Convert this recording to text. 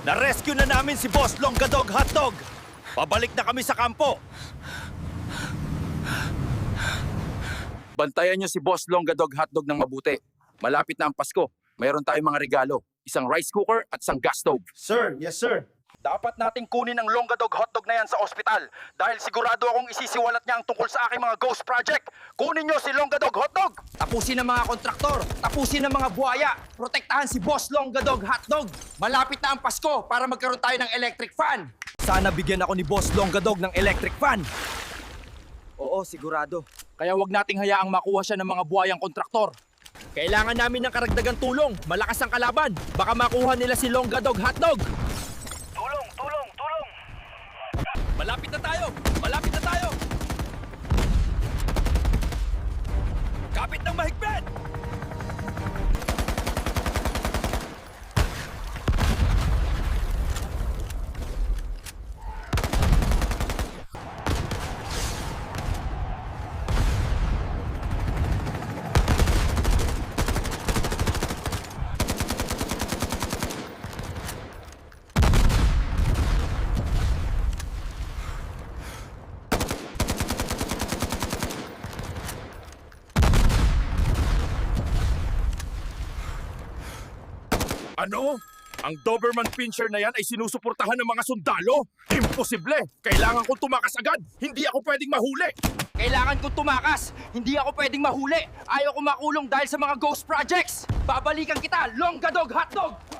Na-rescue na namin si Boss Longgadog Hotdog! Pabalik na kami sa kampo! Bantayan niyo si Boss Longgadog Hotdog ng mabuti. Malapit na ang Pasko. Mayroon tayong mga regalo. Isang rice cooker at isang gas stove. Sir, yes sir. Dapat nating kunin ang Longgadog Hotdog na yan sa ospital dahil sigurado akong isisiwalat niya ang tungkol sa aking mga ghost project. Kunin niyo si Longgadog Hotdog! Tapusin ang mga kontraktor, tapusin ang mga buhaya, protektahan si Boss Longgadog Hotdog. Malapit na ang Pasko para magkaroon tayo ng electric fan. Sana bigyan ako ni Boss Longgadog ng electric fan. Oo, sigurado. Kaya wag nating hayaang makuha siya ng mga buhayang kontraktor. Kailangan namin ng karagdagang tulong. Malakas ang kalaban. Baka makuha nila si Longgadog Hotdog. Tulong! Tulong! Tulong! Malapit na tayo! Malapit na tayo! Kapit ng mahigpit! Ano? Ang Doberman Pinscher na yan ay sinusuportahan ng mga sundalo? Imposible! Kailangan kong tumakas agad! Hindi ako pwedeng mahuli! Kailangan kong tumakas, hindi ako pwedeng mahuli. Ayaw ko makulong dahil sa mga ghost projects. Babalikan kita, Longgadog Hotdog!